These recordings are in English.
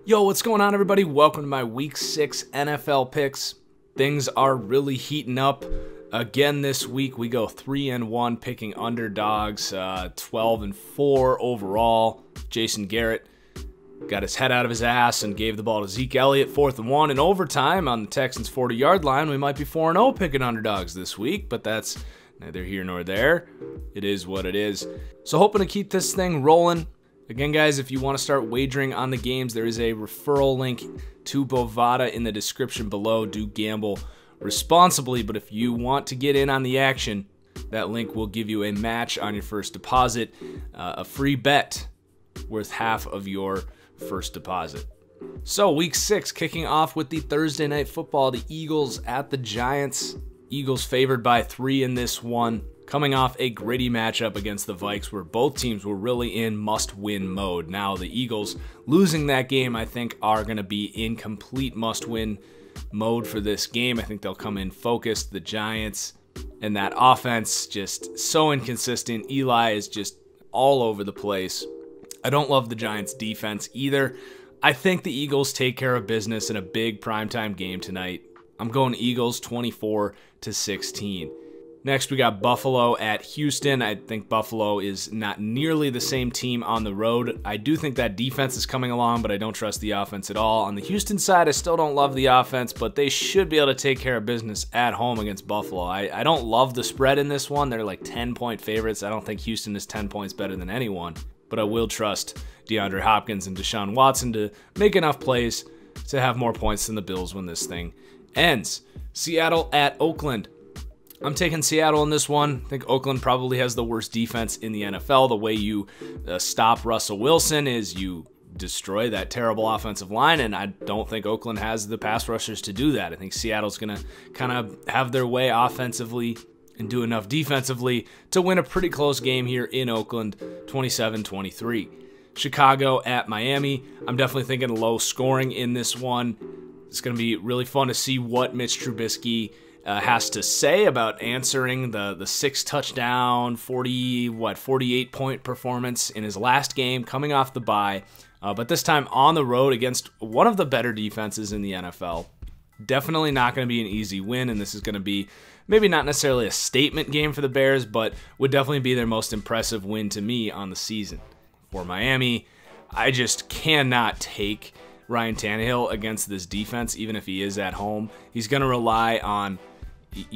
Yo, what's going on, everybody? Welcome to my Week 6 NFL picks. Things are really heating up again this week. We go 3-1 picking underdogs, 12-4 overall. Jason Garrett got his head out of his ass and gave the ball to Zeke Elliott, 4th and 1. In overtime on the Texans' 40-yard line, we might be 4-0 picking underdogs this week, but that's neither here nor there. It is what it is. So hoping to keep this thing rolling. Again, guys, if you want to start wagering on the games, there is a referral link to Bovada in the description below. Do gamble responsibly, but if you want to get in on the action, that link will give you a match on your first deposit, a free bet worth half of your first deposit. So Week 6 kicking off with the Thursday Night Football, the Eagles at the Giants. Eagles favored by 3 in this one, coming off a gritty matchup against the Vikes where both teams were really in must-win mode. Now the Eagles losing that game, I think, are going to be in complete must-win mode for this game. I think they'll come in focused. The Giants and that offense just so inconsistent. Eli is just all over the place. I don't love the Giants' defense either. I think the Eagles take care of business in a big primetime game tonight. I'm going Eagles 24-16. Next, we got Buffalo at Houston. I think Buffalo is not nearly the same team on the road. I do think that defense is coming along, but I don't trust the offense at all. On the Houston side, I still don't love the offense, but they should be able to take care of business at home against Buffalo. I don't love the spread in this one. They're like 10-point favorites. I don't think Houston is 10 points better than anyone, but I will trust DeAndre Hopkins and Deshaun Watson to make enough plays to have more points than the Bills when this thing ends. Seattle at Oakland. I'm taking Seattle in this one. I think Oakland probably has the worst defense in the NFL. The way you stop Russell Wilson is you destroy that terrible offensive line, and I don't think Oakland has the pass rushers to do that. I think Seattle's going to kind of have their way offensively and do enough defensively to win a pretty close game here in Oakland, 27-23. Chicago at Miami. I'm definitely thinking low scoring in this one. It's going to be really fun to see what Mitch Trubisky has to say about answering the 6 touchdown, 48-point performance in his last game coming off the bye, but this time on the road against one of the better defenses in the NFL. Definitely not going to be an easy win, and this is going to be maybe not necessarily a statement game for the Bears, but would definitely be their most impressive win to me on the season. For Miami, I just cannot take Ryan Tannehill against this defense, even if he is at home. He's going to rely on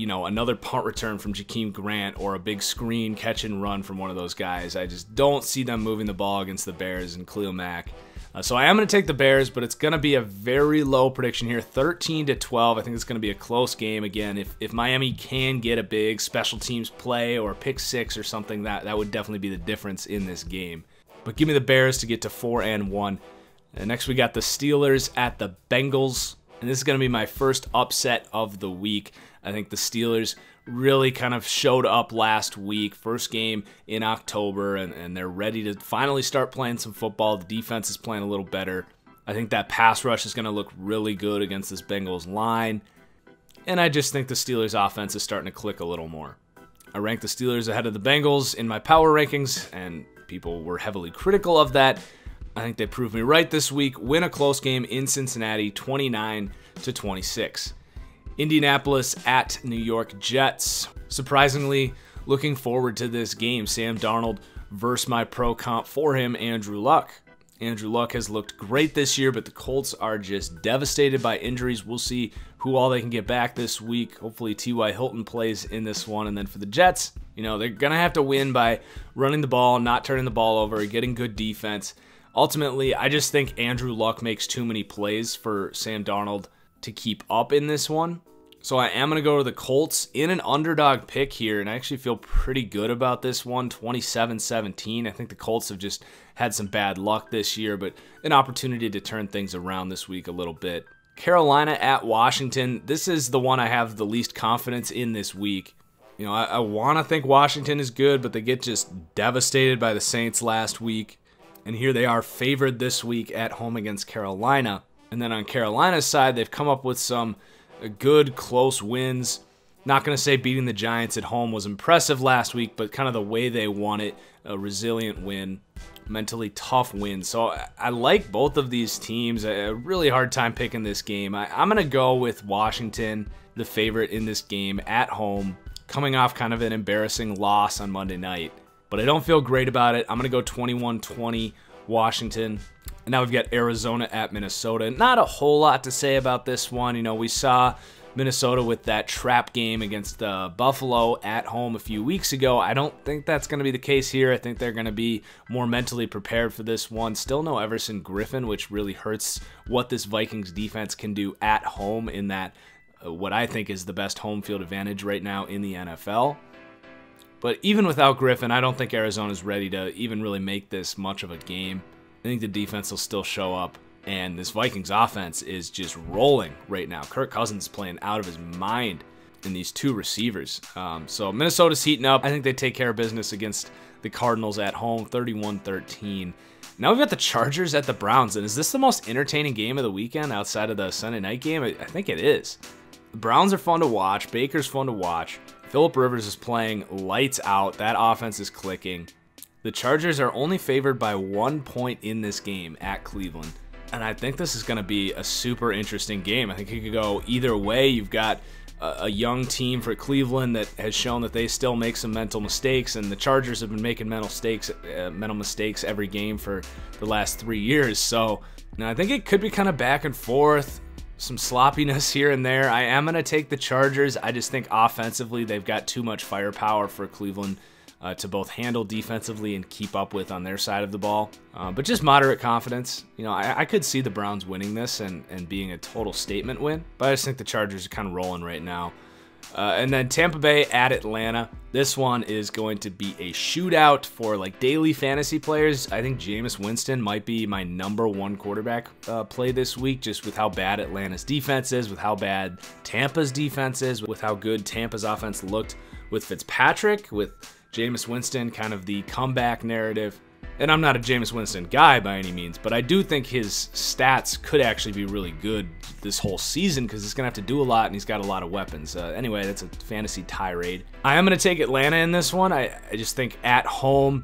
another punt return from Jakeem Grant or a big screen catch and run from one of those guys. I just don't see them moving the ball against the Bears and Khalil Mack. So I am going to take the Bears, but it's going to be a very low prediction here, 13-12. I think it's going to be a close game. Again, if Miami can get a big special teams play or pick 6 or something, that would definitely be the difference in this game. But give me the Bears to get to 4-1. And next we got the Steelers at the Bengals. And this is going to be my first upset of the week. I think the Steelers really kind of showed up last week, first game in October, and they're ready to finally start playing some football. The defense is playing a little better. I think that pass rush is going to look really good against this Bengals line. And I just think the Steelers offense is starting to click a little more. I rank the Steelers ahead of the Bengals in my power rankings, and people were heavily critical of that. I think they proved me right this week. Win a close game in Cincinnati, 29-26. Indianapolis at New York Jets. Surprisingly, looking forward to this game. Sam Darnold versus my pro comp for him, Andrew Luck. Andrew Luck has looked great this year, but the Colts are just devastated by injuries. We'll see who all they can get back this week. Hopefully T.Y. Hilton plays in this one. And then for the Jets, they're going to have to win by running the ball, not turning the ball over, getting good defense. Ultimately, I just think Andrew Luck makes too many plays for Sam Darnold to keep up in this one. So I am going to go to the Colts in an underdog pick here, and I actually feel pretty good about this one, 27-17. I think the Colts have just had some bad luck this year, but an opportunity to turn things around this week a little bit. Carolina at Washington. This is the one I have the least confidence in this week. I want to think Washington is good, but they get just devastated by the Saints last week. And here they are favored this week at home against Carolina. And then on Carolina's side, they've come up with some good, close wins. Not going to say beating the Giants at home was impressive last week, but kind of the way they won it, a resilient win. mentally tough wins. So I like both of these teams. A really hard time picking this game. I'm going to go with Washington, the favorite in this game at home, coming off kind of an embarrassing loss on Monday night. But I don't feel great about it. I'm going to go 21-20 Washington. And now we've got Arizona at Minnesota. Not a whole lot to say about this one. You know, we saw Minnesota with that trap game against Buffalo at home a few weeks ago. I don't think that's going to be the case here. I think they're going to be more mentally prepared for this one. Still no Everson Griffin, which really hurts what this Vikings defense can do at home in that what I think is the best home field advantage right now in the NFL. But even without Griffin, I don't think Arizona's ready to even really make this much of a game. I think the defense will still show up, and this Vikings offense is just rolling right now. Kirk Cousins is playing out of his mind in these two receivers. So Minnesota's heating up. I think they take care of business against the Cardinals at home, 31-13. Now we've got the Chargers at the Browns, and is this the most entertaining game of the weekend outside of the Sunday night game? I think it is. The Browns are fun to watch. Baker's fun to watch. Phillip Rivers is playing lights out. That offense is clicking. The Chargers are only favored by 1 point in this game at Cleveland. And I think this is going to be a super interesting game. I think it could go either way. You've got a young team for Cleveland that has shown that they still make some mental mistakes, and the Chargers have been making mental mistakes every game for the last 3 years. So I think it could be kind of back and forth, some sloppiness here and there. I am going to take the Chargers. I just think offensively they've got too much firepower for Cleveland to both handle defensively and keep up with on their side of the ball. But just moderate confidence. You know, I could see the Browns winning this and being a total statement win, but I just think the Chargers are kind of rolling right now. And then Tampa Bay at Atlanta. This one is going to be a shootout for like daily fantasy players. I think Jameis Winston might be my #1 quarterback play this week, just with how bad Atlanta's defense is, with how bad Tampa's defense is, with how good Tampa's offense looked with Fitzpatrick, with Jameis Winston, kind of the comeback narrative. And I'm not a Jameis Winston guy by any means, but I do think his stats could actually be really good this whole season because he's going to have to do a lot and he's got a lot of weapons. Anyway, that's a fantasy tirade. I am going to take Atlanta in this one. I just think at home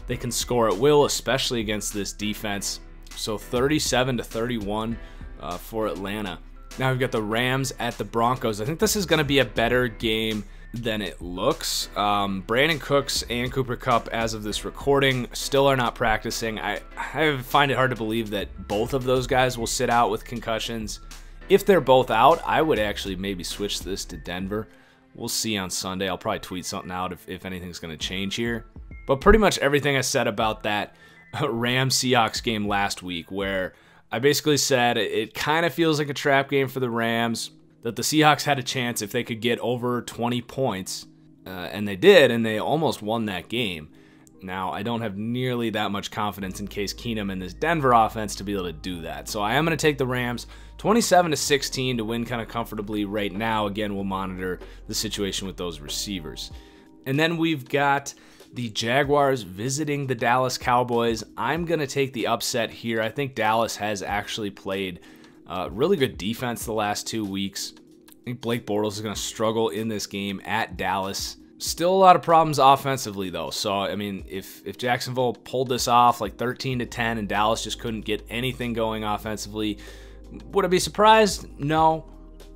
they can score at will, especially against this defense. So 37-31 for Atlanta. Now we've got the Rams at the Broncos. I think this is going to be a better game than it looks. Brandon Cooks and Cooper Kupp, as of this recording, still are not practicing. I find it hard to believe that both of those guys will sit out with concussions. If they're both out, I would actually maybe switch this to Denver. We'll see on Sunday. I'll probably tweet something out if anything's going to change here. But pretty much everything I said about that Rams-Seahawks game last week, where I basically said it kind of feels like a trap game for the Rams, that the Seahawks had a chance if they could get over 20 points, and they did, and they almost won that game. Now, I don't have nearly that much confidence in Case Keenum and this Denver offense to be able to do that. So I am going to take the Rams 27-16 to win kind of comfortably right now. Again, we'll monitor the situation with those receivers. And then we've got the Jaguars visiting the Dallas Cowboys. I'm going to take the upset here. I think Dallas has actually played really good defense the last 2 weeks. I think Blake Bortles is going to struggle in this game at Dallas. Still a lot of problems offensively, though. So, I mean, if Jacksonville pulled this off like 13-10 and Dallas just couldn't get anything going offensively, would I be surprised? No.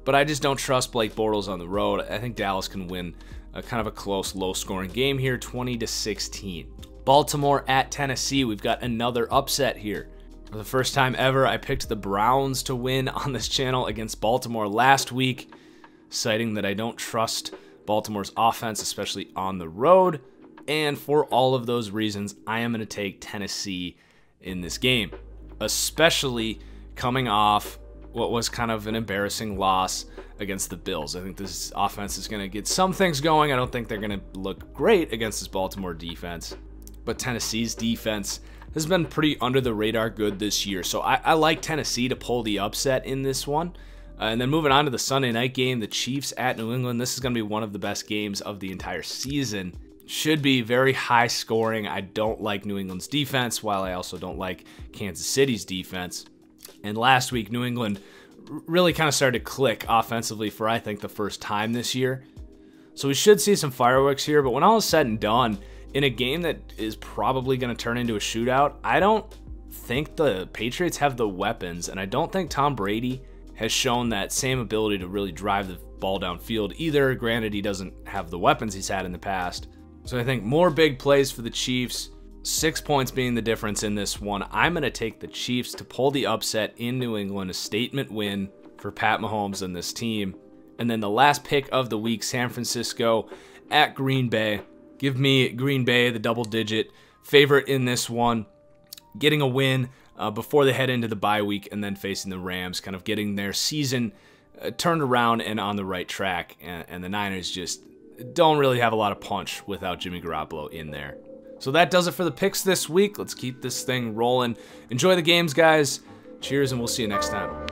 But I just don't trust Blake Bortles on the road. I think Dallas can win a kind of a close, low-scoring game here, 20-16. Baltimore at Tennessee. We've got another upset here. For the first time ever, I picked the Browns to win on this channel against Baltimore last week, citing that I don't trust Baltimore's offense, especially on the road. And for all of those reasons, I am going to take Tennessee in this game, especially coming off what was kind of an embarrassing loss against the Bills. I think this offense is going to get some things going. I don't think they're going to look great against this Baltimore defense, but Tennessee's defense has been pretty under the radar good this year. So I like Tennessee to pull the upset in this one. And then moving on to the Sunday night game, the Chiefs at New England. This is going to be one of the best games of the entire season. Should be very high scoring. I don't like New England's defense, while I also don't like Kansas City's defense. And last week, New England really kind of started to click offensively for, I think, the first time this year. So we should see some fireworks here. But when all is said and done, in a game that is probably going to turn into a shootout. I don't think the Patriots have the weapons, and I don't think Tom Brady has shown that same ability to really drive the ball downfield either. Granted, he doesn't have the weapons he's had in the past. So I think more big plays for the Chiefs, 6 points being the difference in this one. I'm going to take the Chiefs to pull the upset in New England, a statement win for Pat Mahomes and this team. And then the last pick of the week, San Francisco at Green Bay. Give me Green Bay, the double-digit favorite in this one, getting a win before they head into the bye week and then facing the Rams, kind of getting their season turned around and on the right track. And the Niners just don't really have a lot of punch without Jimmy Garoppolo in there. So that does it for the picks this week. Let's keep this thing rolling. Enjoy the games, guys. Cheers, and we'll see you next time.